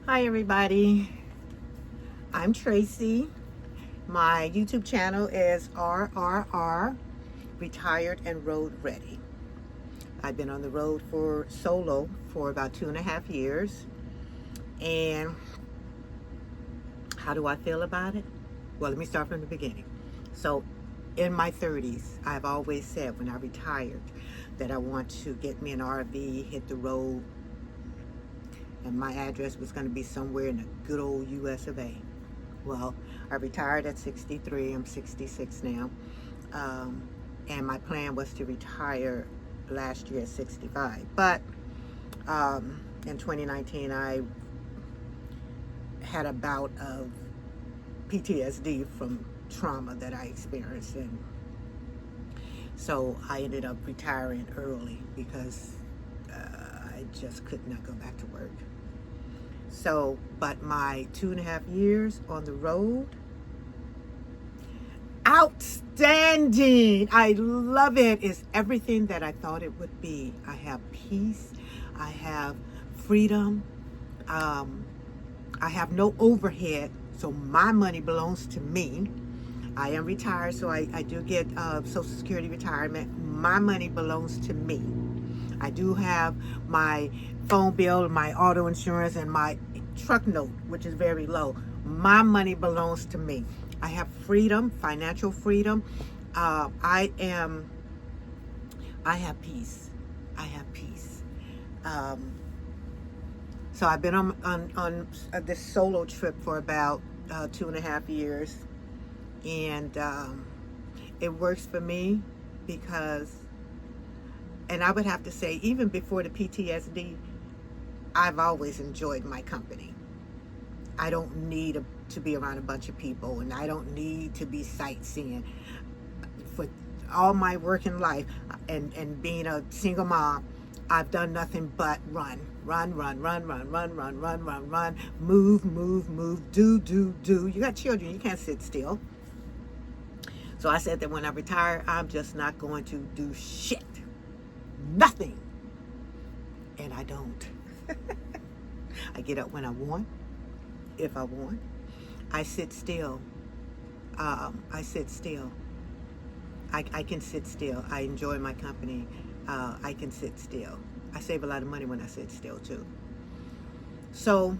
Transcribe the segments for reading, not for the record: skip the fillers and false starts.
Hi everybody, I'm Tracey. My YouTube channel is RRR-Retired and Road Ready. I've been on the road for solo for about 2.5 years. And how do I feel about it? Well, let me start from the beginning. So in my 30s, I've always said when I retired that I want to get me an RV, hit the road, and my address was going to be somewhere in the good old US of A. Well, I retired at 63. I'm 66 now. And my plan was to retire last year at 65. But in 2019, I had a bout of Ptsd from trauma that I experienced. And so I ended up retiring early because I just could not go back to work. So, but my 2.5 years on the road, outstanding. I love it. It's everything that I thought it would be. I have peace. I have freedom. I have no overhead, so my money belongs to me. I am retired, so I do get Social Security retirement. My money belongs to me. I do have my phone bill, my auto insurance, and my truck note, which is very low. My money belongs to me. I have freedom, financial freedom. I have peace. I have peace. So I've been on this solo trip for about 2.5 years, and it works for me because, and I would have to say, even before the PTSD, I've always enjoyed my company. I don't need to be around a bunch of people, and I don't need to be sightseeing. For all my working life and being a single mom, I've done nothing but run, move, do. You got children, you can't sit still. So I said that when I retire, I'm just not going to do shit. Nothing. And I don't. I get up when I want, if I want. I sit still. I sit still. I can sit still. I enjoy my company. I can sit still. I save a lot of money when I sit still too. So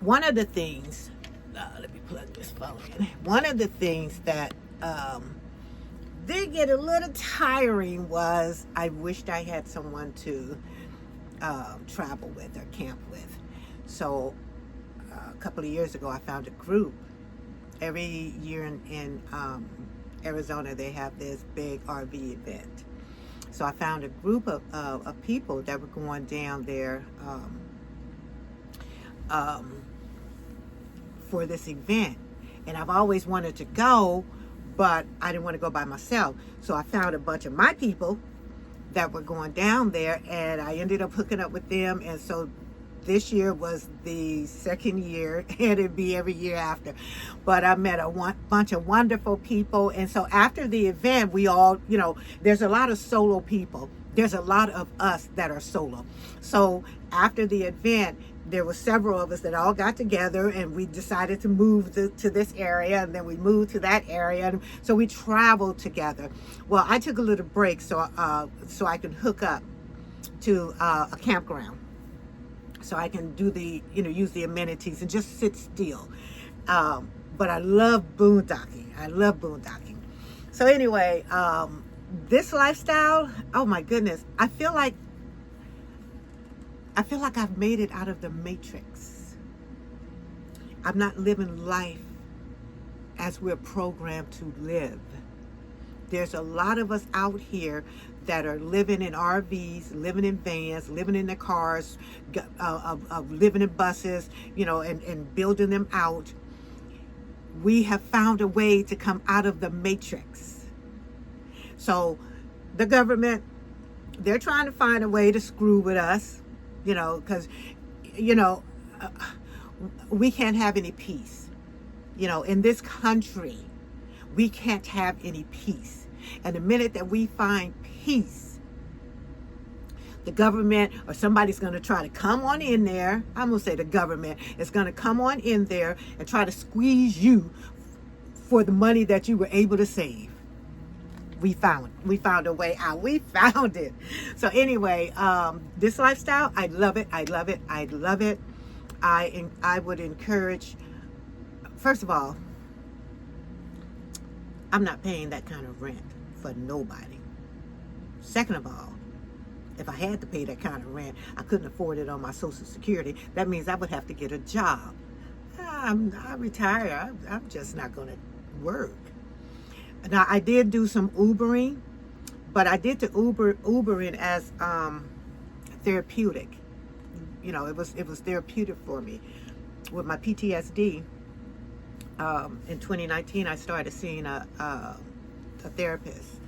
one of the things, let me plug this phone in. One of the things that did get a little tiring was I wished I had someone to travel with or camp with. So a couple of years ago, I found a group. Every year in Arizona, they have this big RV event. So I found a group of people that were going down there for this event. And I've always wanted to go, but I didn't want to go by myself. So I found a bunch of my people that were going down there, and I ended up hooking up with them. And so this year was the second year, and it'd be every year after. But I met a bunch of wonderful people. And so after the event, we all, there's a lot of solo people. There's a lot of us that are solo. So after the event, there were several of us that all got together, and we decided to move to this area, and then we moved to that area. And so we traveled together. Well, I took a little break so I could hook up to a campground, so I can do use the amenities and just sit still. But I love boondocking. So anyway, this lifestyle, oh my goodness, I feel like I've made it out of the matrix. I'm not living life as we're programmed to live. There's a lot of us out here that are living in RVs, living in vans, living in their cars, living in buses, and building them out. We have found a way to come out of the matrix. So the government, they're trying to find a way to screw with us, because, we can't have any peace. In this country, we can't have any peace. And the minute that we find peace, the government or somebody's going to try to come on in there. I'm going to say the government is going to come on in there and try to squeeze you for the money that you were able to save. We found a way out. We found it. So anyway, this lifestyle, I love it. I love it. I love it. I would encourage, first of all, I'm not paying that kind of rent for nobody. Second of all, if I had to pay that kind of rent, I couldn't afford it on my Social Security. That means I would have to get a job. I'm retired. I'm just not going to work. Now, I did do some Ubering, but I did the Ubering as therapeutic. You know, it was therapeutic for me. With my PTSD, in 2019, I started seeing a therapist.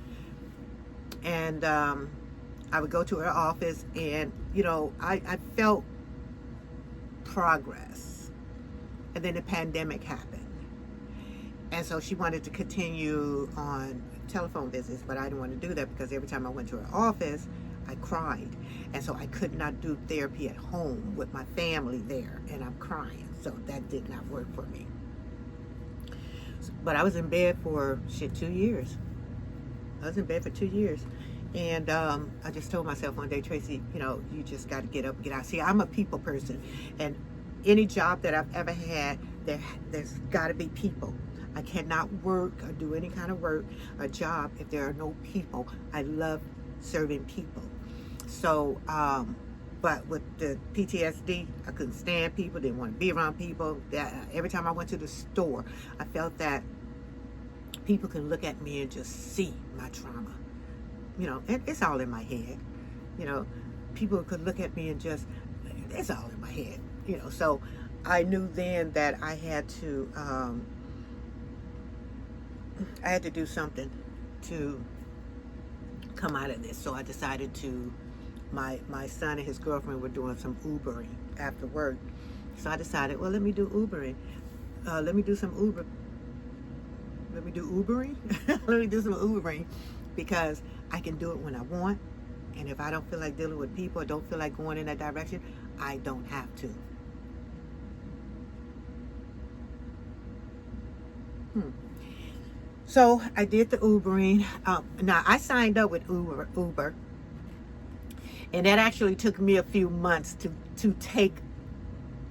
And I would go to her office, and, you know, I felt progress. And then the pandemic happened. And so she wanted to continue on telephone visits, but I didn't want to do that because every time I went to her office, I cried. And so I could not do therapy at home with my family there, and I'm crying. So that did not work for me. But I was in bed for 2 years. I was in bed for 2 years. And I just told myself one day, Tracy, you know, you just got to get up and get out. See, I'm a people person. And any job that I've ever had, there's got to be people. I cannot work or do any kind of work or job if there are no people. I love serving people. So, but with the PTSD, I couldn't stand people, didn't want to be around people. Every time I went to the store, I felt that people can look at me and just see my trauma. You know, it's all in my head. You know, people could look at me and just, it's all in my head. You know, so I knew then that I had to do something to come out of this. So I decided to, my son and his girlfriend were doing some Ubering after work. So I decided, well, let me do Ubering. Let me do some Ubering. Let me do some Ubering because I can do it when I want. And if I don't feel like dealing with people or don't feel like going in that direction, I don't have to. So I did the Ubering. Now I signed up with Uber, and that actually took me a few months to take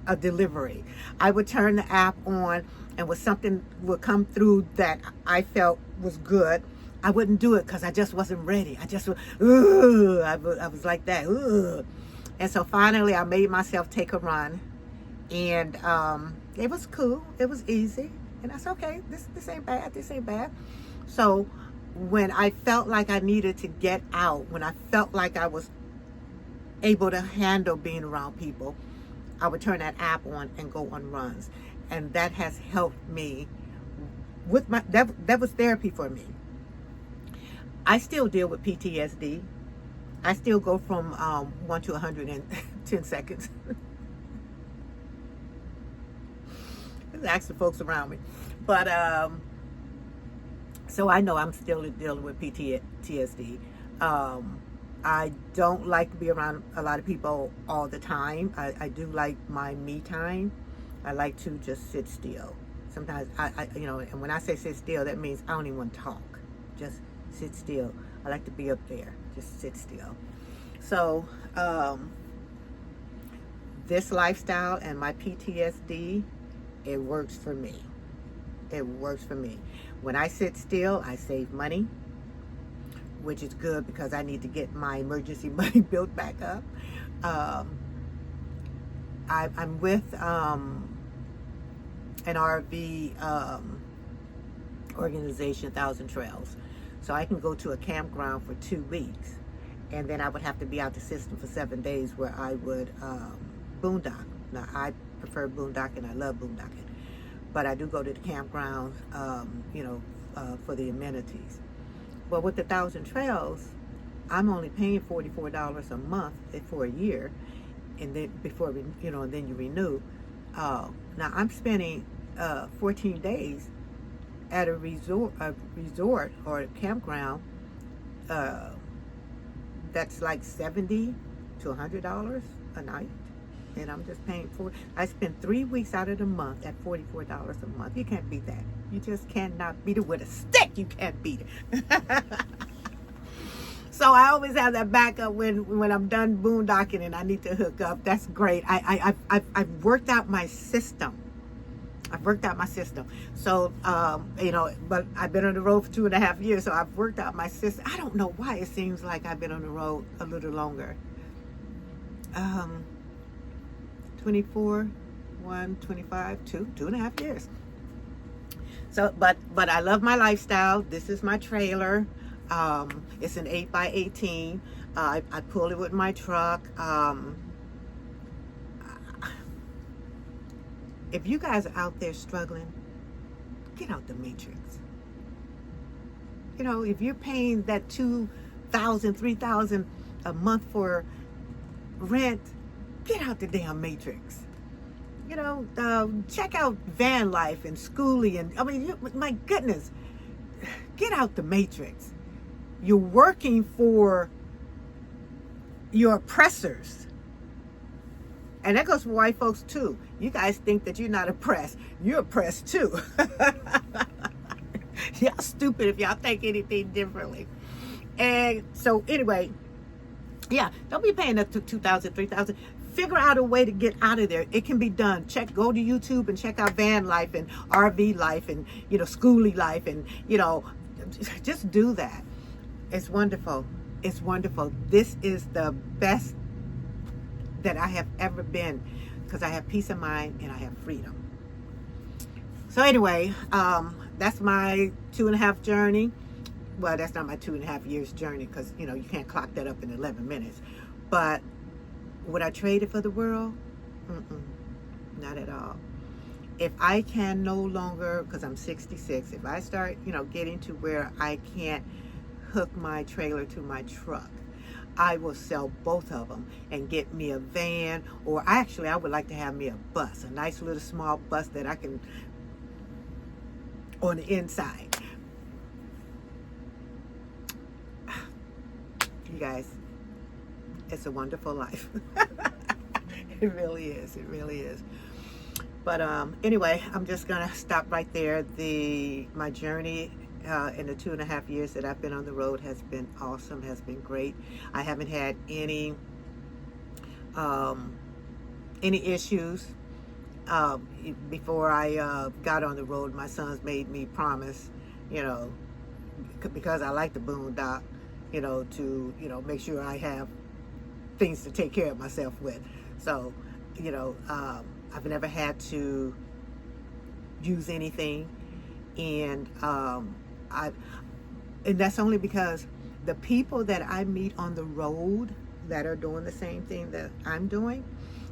a delivery. I would turn the app on, and when something would come through that I felt was good, I wouldn't do it because I just wasn't ready. I was like that. Ugh. And so finally, I made myself take a run, and it was cool. It was easy. And that's okay. This ain't bad. This ain't bad. So when I felt like I needed to get out, when I felt like I was able to handle being around people, I would turn that app on and go on runs. And that has helped me with my, that was therapy for me. I still deal with PTSD. I still go from 1 to 100 in 10 seconds. Ask the folks around me. But so I know I'm still dealing with PTSD. I don't like to be around a lot of people all the time. I do like my me time. I like to just sit still. Sometimes I you know, and when I say sit still, that means I don't even want to talk. Just sit still. I like to be up there. Just sit still. So this lifestyle and my PTSD, it works for me. It works for me. When I sit still, I save money, which is good because I need to get my emergency money built back up. I'm with an RV organization, 1,000 Trails. So I can go to a campground for 2 weeks, and then I would have to be out the system for 7 days where I would boondock. Now, I prefer boondocking. I love boondocking. But I do go to the campground, you know, for the amenities. But with the 1,000 Trails, I'm only paying $44 a month for a year, and then before, you know, and then you renew. Now I'm spending 14 days at a resort or a campground that's like $70 to $100 a night. And I'm just paying for it. I spend 3 weeks out of the month at $44 a month. You can't beat that. You just cannot beat it with a stick. You can't beat it. So I always have that backup when I'm done boondocking and I need to hook up. That's great. I've worked out my system. I've worked out my system. So, but I've been on the road for 2.5 years, so I've worked out my system. I don't know why it seems like I've been on the road a little longer. 24, 25, 2.5 years. So, but I love my lifestyle. This is my trailer. It's an 8x18. I pull it with my truck. If you guys are out there struggling, get out the matrix. You know, if you're paying that $2,000, $3,000 a month for rent, get out the damn matrix. You know, check out van life and schooling, and I mean, my goodness, get out the matrix. You're working for your oppressors. And that goes for white folks too. You guys think that you're not oppressed. You're oppressed too. Y'all stupid if y'all think anything differently. And so anyway, yeah, don't be paying up to $2,000, $3,000. Figure out a way to get out of there. It can be done. Go to YouTube and check out van life and RV life and, schoolie life, and, just do that. It's wonderful. It's wonderful. This is the best that I have ever been, because I have peace of mind and I have freedom. So anyway, that's my 2.5 journey. Well, that's not my 2.5 years journey, because you can't clock that up in 11 minutes. But would I trade it for the world? Not at all. If I can no longer, because I'm 66, if I start getting to where I can't hook my trailer to my truck, I will sell both of them and get me a van, or I would like to have me a bus, a nice little small bus that I can, on the inside. You guys, it's a wonderful life. It really is. It really is. But anyway, I'm just gonna stop right there. My journey in the 2.5 years that I've been on the road has been awesome, has been great. I haven't had any issues. Before I got on the road, my sons made me promise, because I like the boondock, to make sure I have things to take care of myself with. So, I've never had to use anything, and and that's only because the people that I meet on the road that are doing the same thing that I'm doing,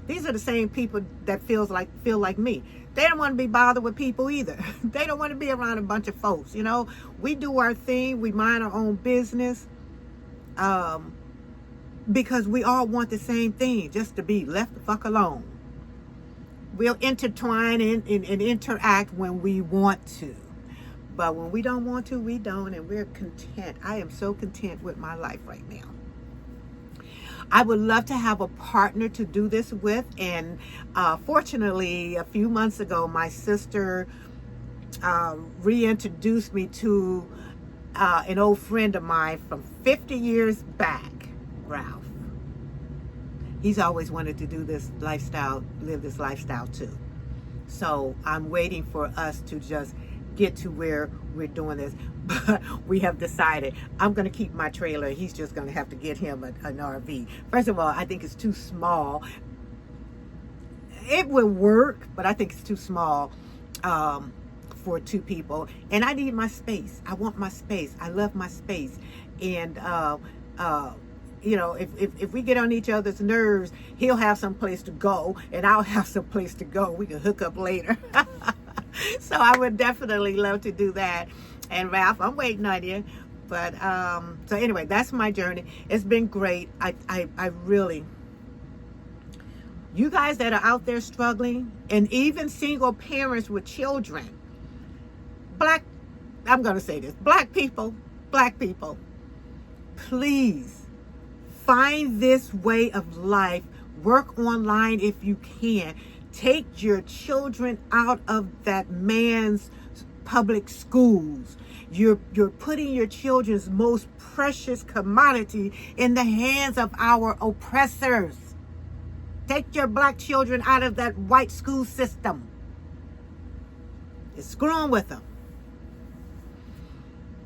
these are the same people that feel like me. They don't want to be bothered with people either. They don't want to be around a bunch of folks. We do our thing. We mind our own business, because we all want the same thing, just to be left the fuck alone. We'll intertwine and interact when we want to. But when we don't want to, we don't, and we're content. I am so content with my life right now. I would love to have a partner to do this with, and fortunately, a few months ago, my sister reintroduced me to an old friend of mine from 50 years back, Ralph. He's always wanted to do this lifestyle, live this lifestyle too. So I'm waiting for us to just get to where we're doing this. But we have decided I'm going to keep my trailer. He's just going to have to get him an RV. First of all, I think it's too small. It will work, but I think it's too small for 2 people. And I need my space. I want my space. I love my space. And if we get on each other's nerves, he'll have some place to go and I'll have some place to go. We can hook up later. So I would definitely love to do that. And Ralph, I'm waiting on you. But so anyway, that's my journey. It's been great. I really, you guys that are out there struggling, and even single parents with children, I'm going to say this, black people, please Find this way of life. Work online if you can. Take your children out of that man's public schools. You're putting your children's most precious commodity in the hands of our oppressors. Take your black children out of that white school system. It's screwing with them,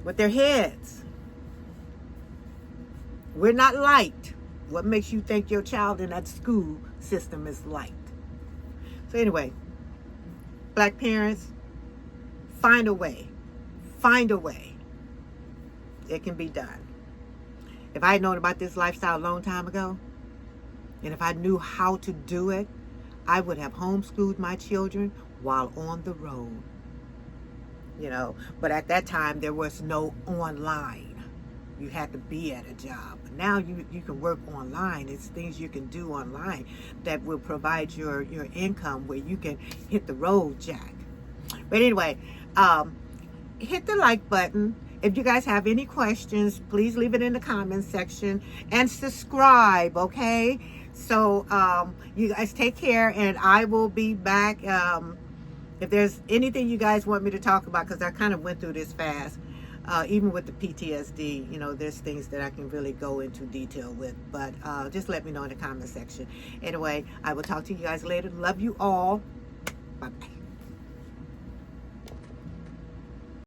with their heads. We're not liked. What makes you think your child in that school system is liked? So anyway, black parents, find a way. Find a way. It can be done. If I had known about this lifestyle a long time ago, and if I knew how to do it, I would have homeschooled my children while on the road. You know, but at that time there was no online. You had to be at a job. Now you can work online. It's things you can do online that will provide your income where you can hit the road, Jack. But anyway, hit the like button. If you guys have any questions, please leave it in the comments section and subscribe, okay? So you guys take care, and I will be back. If there's anything you guys want me to talk about, because I kind of went through this fast, even with the PTSD, you know, there's things that I can really go into detail with, but just let me know in the comment section. Anyway, I will talk to you guys later. Love you all. Bye-bye.